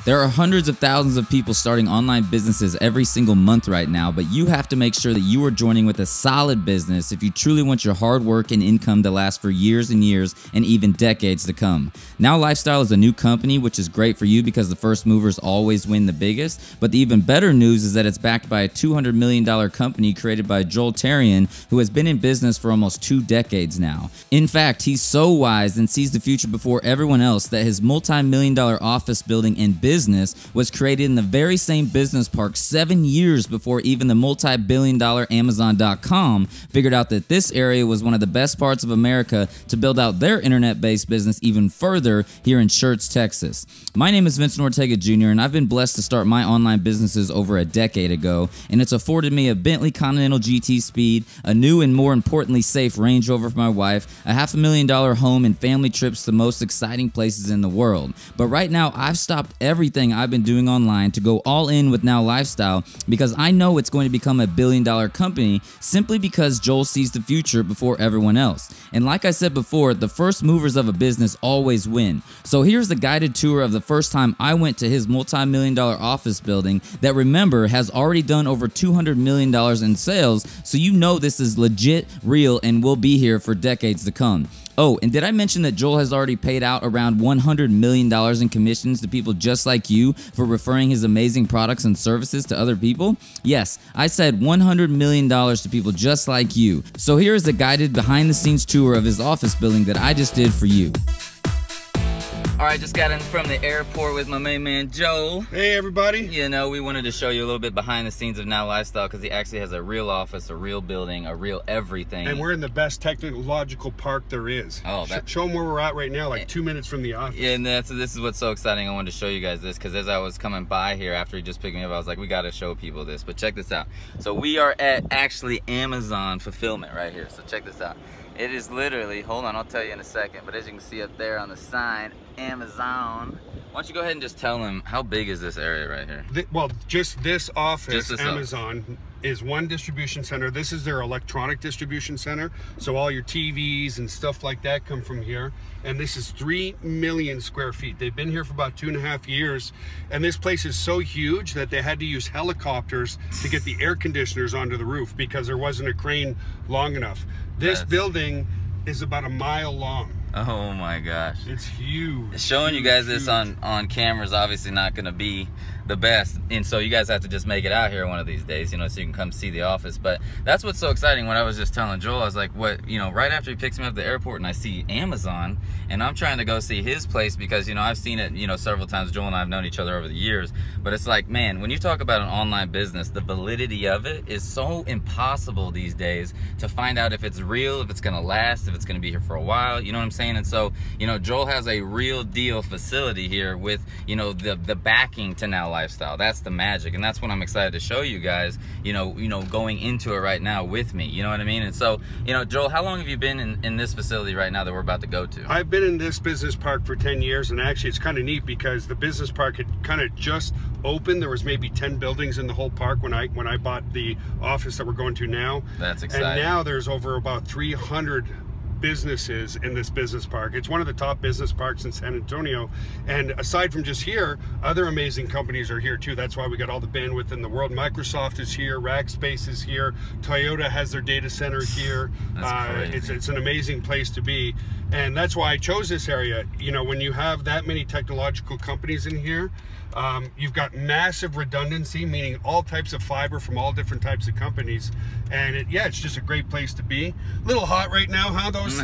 There are hundreds of thousands of people starting online businesses every single month right now, but you have to make sure that you are joining with a solid business if you truly want your hard work and income to last for years and years and even decades to come. Now Lifestyle is a new company, which is great for you because the first movers always win the biggest, but the even better news is that it's backed by a $200 million company created by Therien, who has been in business for almost 2 decades now. In fact, he's so wise and sees the future before everyone else that his multi-million-dollar office building and business was created in the very same business park 7 years before even the multi-billion-dollar Amazon.com figured out that this area was one of the best parts of America to build out their internet-based business even further here in Schertz, Texas. My name is Vincent Ortega Jr., and I've been blessed to start my online businesses over a decade ago, and it's afforded me a Bentley Continental GT Speed, a new and more importantly safe Range Rover for my wife, a $500,000 home, and family trips to the most exciting places in the world. But right now, I've stopped everything I've been doing online to go all in with Now Lifestyle because I know it's going to become a billion-dollar company simply because Joel sees the future before everyone else. And like I said before, the first movers of a business always win. So here's the guided tour of the first time I went to his multi-million-dollar office building that, remember, has already done over $200 million in sales, so you know this is legit, real, and will be here for decades to come. Oh, and did I mention that Joel has already paid out around $100 million in commissions to people just like you for referring his amazing products and services to other people? Yes, I said $100 million to people just like you. So here is a guided behind-the-scenes tour of his office building that I just did for you. All right, just got in from the airport with my main man, Joel. Hey, everybody. You know, we wanted to show you a little bit behind the scenes of Now Lifestyle because he actually has a real office, a real building, a real everything. And we're in the best technological park there is. Oh, show them where we're at right now, like 2 minutes from the office. Yeah, and this is what's so exciting. I wanted to show you guys this because as I was coming by here after he just picked me up, I was like, we got to show people this. But check this out. So we are at actually Amazon fulfillment right here. So check this out. It is literally, hold on, I'll tell you in a second, but as you can see up there on the sign, Amazon. Why don't you go ahead and just tell them, how big is this area right here? Well, just this office, Amazon, is one distribution center. This is their electronic distribution center. So all your TVs and stuff like that come from here. And this is 3 million square feet. They've been here for about 2.5 years. And this place is so huge that they had to use helicopters to get the air conditioners onto the roof because there wasn't a crane long enough. This building is about 1 mile long. Oh my gosh. It's huge. Showing you guys this on camera is obviously not going to be the best, and so you guys have to just make it out here one of these days, you know, so you can come see the office. But that's what's so exciting. When I was just telling Joel, I was like, what, you know, right after he picks me up at the airport and I see Amazon, and I'm trying to go see his place because, you know, I've seen it, you know, several times. Joel and I have known each other over the years, but it's like, man, when you talk about an online business, the validity of it is so impossible these days to find out if it's real, if it's going to last, if it's going to be here for a while, you know what I'm saying? And so, you know, Joel has a real deal facility here with, you know, the backing to Now Lifestyle. That's the magic, and that's what I'm excited to show you guys, you know, going into it right now with me, you know what I mean? And so, you know, Joel, how long have you been in this facility right now that we're about to go to? I've been in this business park for 10 years, and actually it's kind of neat because the business park had kind of just opened. There was maybe 10 buildings in the whole park when I bought the office that we're going to now. That's exciting. And now there's over about 300 businesses in this business park. It's one of the top business parks in San Antonio, and aside from just here, other amazing companies are here too. That's why we got all the bandwidth in the world. Microsoft is here, Rackspace is here, Toyota has their data center here. It's an amazing place to be, and that's why I chose this area. You know, when you have that many technological companies in here, you've got massive redundancy, meaning all types of fiber from all different types of companies, and it's just a great place to be. A little hot right now, huh? Those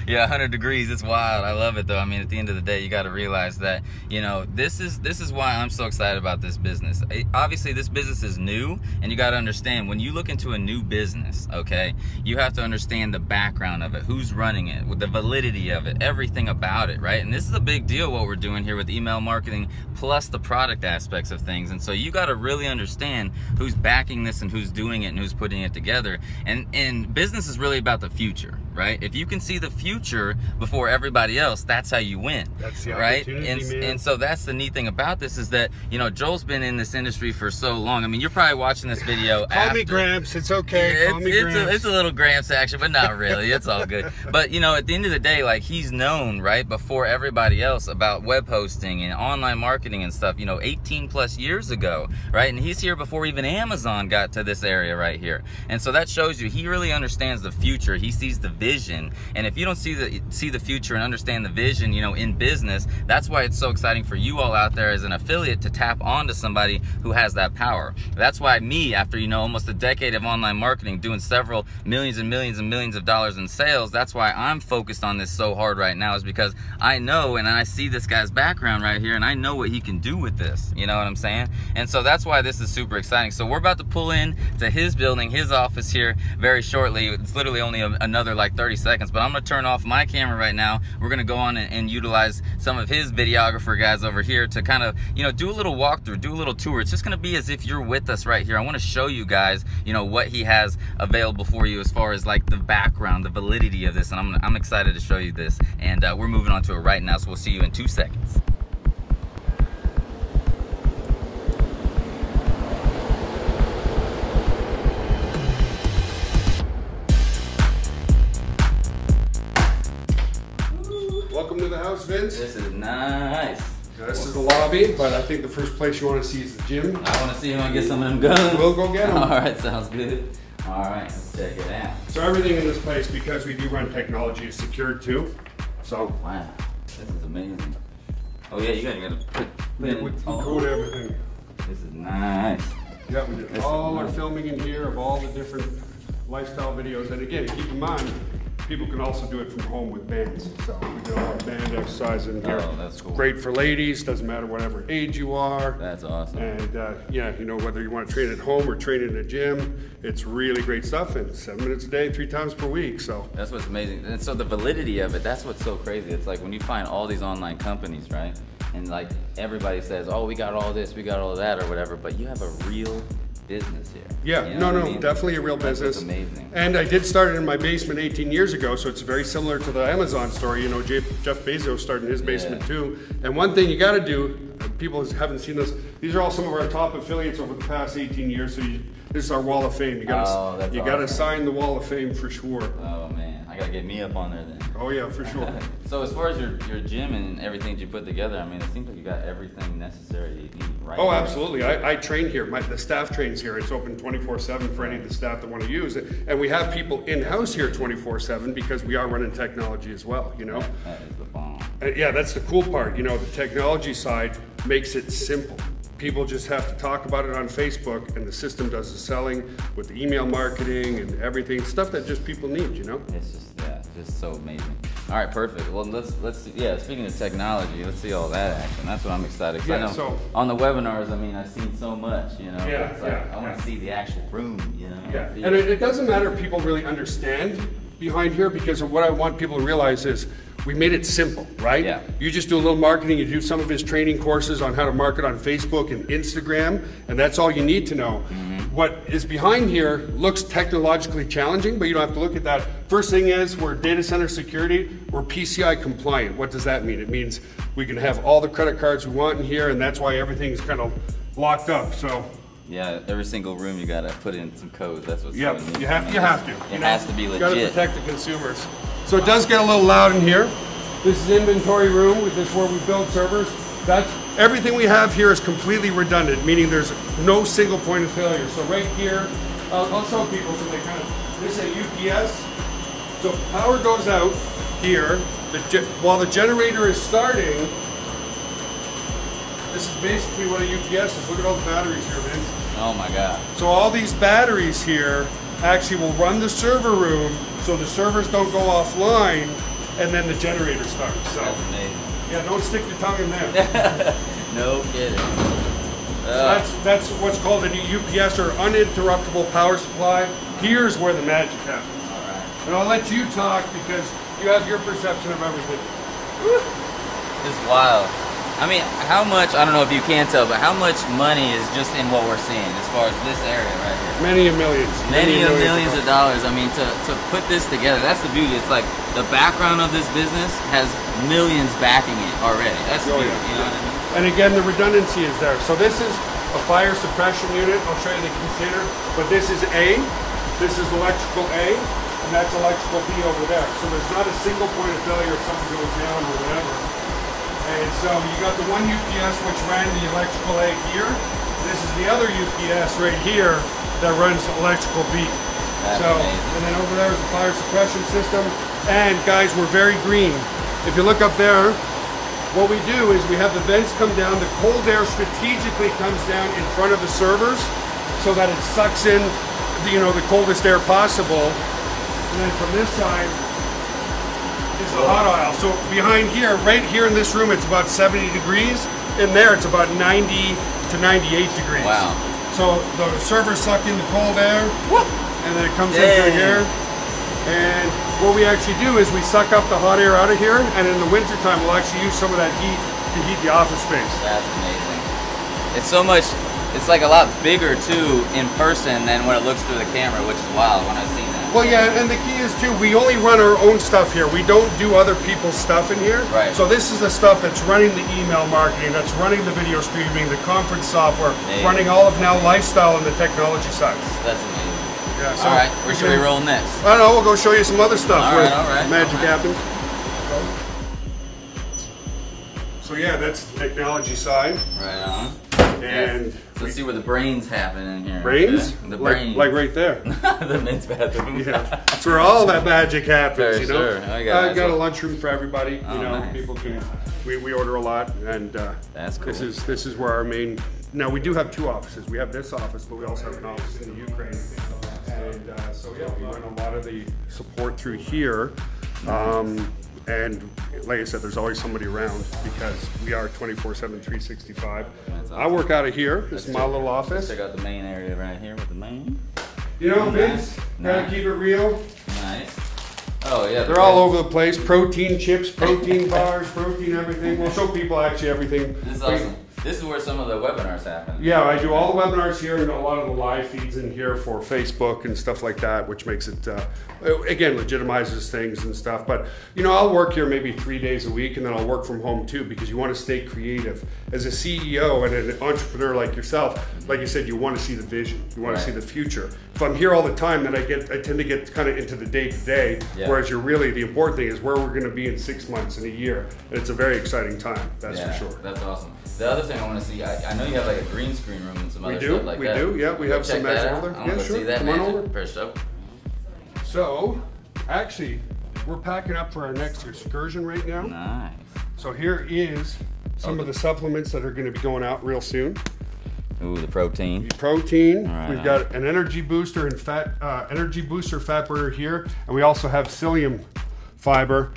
yeah, 100 degrees. It's wild. I love it though. I mean, at the end of the day, you got to realize that, you know, this is why I'm so excited about this business. Obviously, this business is new, and you got to understand when you look into a new business, okay, you have to understand the background of it, who's running it, with the validity of it, everything about it, right? And this is a big deal what we're doing here with email marketing plus the product aspects of things. And so you got to really understand who's backing this and who's doing it and who's putting it together. And business is really about the future, right? right? If you can see the future before everybody else, that's how you win. That's the right? opportunity, man. And so that's the neat thing about this is that, you know, Joel's been in this industry for so long. I mean, you're probably watching this video Call me Gramps, it's okay. Yeah, Call me Gramps. It's a little Gramps action, but not really. It's all good. But, you know, at the end of the day, like, he's known, right, before everybody else about web hosting and online marketing and stuff, you know, 18 plus years ago, right? And he's here before even Amazon got to this area right here. And so that shows you he really understands the future. He sees the vision. And if you don't see the future and understand the vision, you know, in business, that's why it's so exciting for you all out there as an affiliate to tap onto somebody who has that power. That's why me, after, you know, almost a decade of online marketing, doing several millions and millions and millions of dollars in sales, that's why I'm focused on this so hard right now, is because I know and I see this guy's background right here and I know what he can do with this, you know what I'm saying? And so that's why this is super exciting. So we're about to pull in to his building, his office here very shortly. It's literally only another like 30 seconds, but I'm gonna turn off my camera right now. We're gonna go on and utilize some of his videographer guys over here to kind of, you know, do a little walkthrough, do a little tour. It's just gonna be as if you're with us right here. I wanna show you guys, you know, what he has available for you as far as like the background, the validity of this, and I'm excited to show you this. And we're moving on to it right now, so we'll see you in 2 seconds. Welcome to the house, Vince. This is nice. Now, this is the lobby, but I think the first place you want to see is the gym. I want to see him and get some of them guns. We'll go get them. All right, sounds good. All right, let's check it out. So everything in this place, because we do run technology, is secured too. So wow, this is amazing. Oh yeah, you gotta put we code everything. This is nice. Yeah, we did all our filming in here of all the different lifestyle videos. And again, keep in mind, people can also do it from home with bands. So we do all our band exercise in here. Oh, that's cool. Great for ladies, doesn't matter whatever age you are. That's awesome. And yeah, you know, whether you want to train at home or train in a gym, it's really great stuff. And 7 minutes a day, 3 times per week. So that's what's amazing. And so the validity of it, that's what's so crazy. It's like when you find all these online companies, right? And like everybody says, oh, we got all this, we got all that or whatever, but you have a real business here. Yeah, you know no, what I mean? definitely a real That's business. what's amazing. And I did start it in my basement 18 years ago, so it's very similar to the Amazon story. You know, Jeff Bezos started in his basement too. And one thing you got to do, people haven't seen this, these are all some of our top affiliates over the past 18 years. So this is our wall of fame. You got to sign the wall of fame for sure. Oh man, I got to get me up on there then. Oh yeah, for sure. So as far as your gym and everything that you put together, I mean, it seems like you got everything necessary you need right Oh, here. absolutely. I train here. The staff trains here. It's open 24/7 for any of the staff that want to use it. And we have people in-house here 24/7 because we are running technology as well, you know? That is the bomb. Yeah, that's the cool part. You know, the technology side makes it simple. People just have to talk about it on Facebook and the system does the selling with the email marketing and everything, stuff that just people need, you know? It's just, yeah, just so amazing. All right, perfect. Well, let's yeah, speaking of technology, let's see all that action. That's what I'm excited. Yeah, I know so on the webinars, I mean, I've seen so much, you know. Yeah, it's like, yeah, I want to see the actual room, you know. Yeah, and it doesn't matter if people really understand behind here, because what I want people to realize is we made it simple, right? Yeah. You just do a little marketing, you do some of his training courses on how to market on Facebook and Instagram, and that's all you need to know. What is behind here looks technologically challenging, but you don't have to look at that. First thing is, we're data center security, we're PCI compliant. What does that mean? It means we can have all the credit cards we want in here, and that's why everything's kind of locked up, so. Yeah, every single room you gotta put in some codes. That's what's Yep, so neat. you have to. It has to be legit. You gotta protect the consumers. So it does get a little loud in here. This is inventory room. This is where we build servers. Everything we have here is completely redundant, meaning there's no single point of failure. So right here, I'll show people so they kind of, this is a UPS. So power goes out here. While the generator is starting, this is basically what a UPS is. Look at all the batteries here, Vince. Oh my God. So all these batteries here actually will run the server room so the servers don't go offline and then the generator starts. So That's amazing. yeah, don't stick your tongue in there. No kidding. That's what's called a UPS or uninterruptible power supply. Here's where the magic happens. All right. And I'll let you talk because you have your perception of everything. It's wild. I mean, how much, I don't know if you can tell, but how much money is just in what we're seeing as far as this area right here? Many millions. Many millions of dollars. I mean, to put this together, that's the beauty. It's like the background of this business has millions backing it already. That's the beauty, you know what I mean? And again, the redundancy is there. So this is a fire suppression unit. I'll show you the container. But this is A, this is electrical A, and that's electrical B over there. So there's not a single point of failure if something goes down or whatever. And so you got the one UPS which ran the electrical A here. This is the other UPS right here that runs electrical B. That's amazing. And then over there is the fire suppression system. And guys, we're very green. If you look up there, what we do is we have the vents come down. The cold air strategically comes down in front of the servers so that it sucks in the coldest air possible. And then from this side is the hot aisle. So behind here, right here in this room, it's about 70 degrees. In there, it's about 90 to 98 degrees. Wow. So the servers suck in the cold air, and then it comes into here. And what we actually do is we suck up the hot air out of here, and in the wintertime, we'll actually use some of that heat to heat the office space. That's amazing. It's so much, it's like a lot bigger too in person than when it looks through the camera, which is wild when I've seen that. Well, yeah, and the key is too, we only run our own stuff here. We don't do other people's stuff in here. Right. So this is the stuff that's running the email marketing, that's running the video streaming, the conference software, running all of now lifestyle and the technology side. That's amazing. Yeah, so all right, where should we roll next? I don't know, we'll go show you some other stuff all right, magic happens. So yeah, that's the technology side. Right on. And yes. Let's see where the brains happen in here. Brains? Okay? The brains. Like right there. The men's bathroom. Yeah, that's where all that magic happens, Sure. I got a lunchroom for everybody. Nice. People can. We order a lot, and that's cool. This is where our main. Now we do have two offices. We have this office, but we also have an office in the Ukraine. And so yeah, we run a lot of the support through here. And like I said, there's always somebody around because we are 24/7, 365. Awesome. I work out of here. This is my little office. Check out the main area right here with the main. You know, Vince, gotta keep it real. Nice. Oh yeah. They're all over the place. Protein chips, protein bars, protein everything. We'll show people actually everything. This is awesome. This is where some of the webinars happen. Yeah, I do all the webinars here and a lot of the live feeds in here for Facebook and stuff like that, which makes it, again, legitimizes things and stuff. But, I'll work here maybe 3 days a week and then I'll work from home too because you want to stay creative. As a CEO and an entrepreneur like yourself, like you said, you want to see the vision. You want to see the future. If I'm here all the time, then I tend to get kind of into the day-to-day, whereas the important thing is where we're going to be in 6 months, in a year. And it's a very exciting time, that's for sure. That's awesome. The other thing I want to see, I know you have like a green screen room and some other stuff like that. We do, yeah. We have some magic over there. I want to see that magic. First up. So, actually, we're packing up for our next excursion right now. Nice. So here is some of the supplements that are going to be going out real soon. Ooh, the protein. Protein. Right. We've got an energy booster and fat burner here, and we also have psyllium fiber.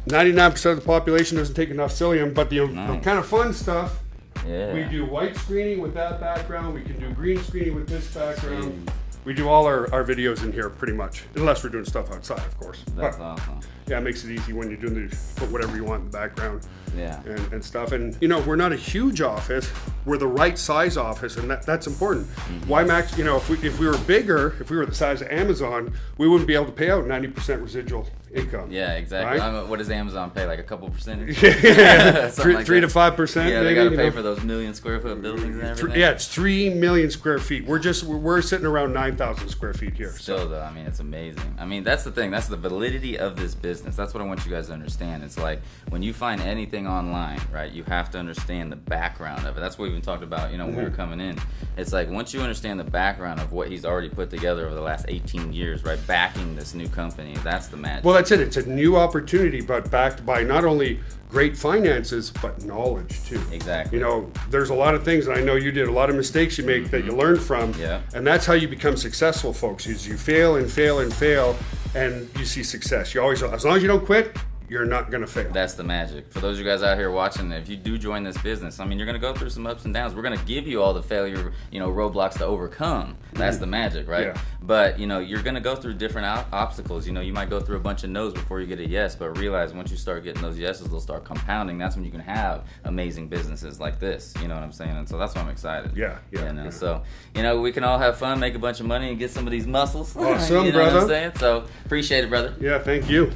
99% of the population doesn't take enough psyllium, but the kind of fun stuff, we do white screening with that background, we can do green screening with this background. We do all our videos in here pretty much, unless we're doing stuff outside, of course. That's awesome. Yeah, it makes it easy when you're doing put whatever you want in the background. Yeah. And stuff. And we're not a huge office. We're the right size office, and that's important. Why max? If we were bigger, if we were the size of Amazon, we wouldn't be able to pay out 90% residual income. Yeah, exactly. Right? What does Amazon pay? Like a couple percentage? Yeah, 3 to 5%. Yeah, they got to pay for those million square foot buildings and everything. Yeah, it's 3 million square feet. We're sitting around 9,000 square feet here. Still though, I mean, it's amazing. I mean, that's the thing. That's the validity of this business. That's what I want you guys to understand. It's like when you find anything online, right? You have to understand the background of it. That's what we even talked about, when we were coming in. It's like once you understand the background of what he's already put together over the last 18 years, right? Backing this new company, that's the magic. Well, that's it. It's a new opportunity, but backed by not only great finances, but knowledge too. Exactly. There's a lot of things, and I know you did a lot of mistakes you make that you learn from. Yeah. And that's how you become successful, folks. Is you fail and fail and fail, and you see success. You always, as long as you don't quit, you're not going to fail. That's the magic. For those of you guys out here watching, if you do join this business, I mean, you're going to go through some ups and downs. We're going to give you all the failure, roadblocks to overcome. That's the magic, right? Yeah. But, you're going to go through different obstacles. You might go through a bunch of no's before you get a yes, but realize once you start getting those yeses, they'll start compounding. That's when you can have amazing businesses like this. You know what I'm saying? And so that's why I'm excited. Yeah. So, we can all have fun, make a bunch of money, and get some of these muscles. Awesome, you know brother. what I'm saying? So, appreciate it, brother. Yeah, thank you.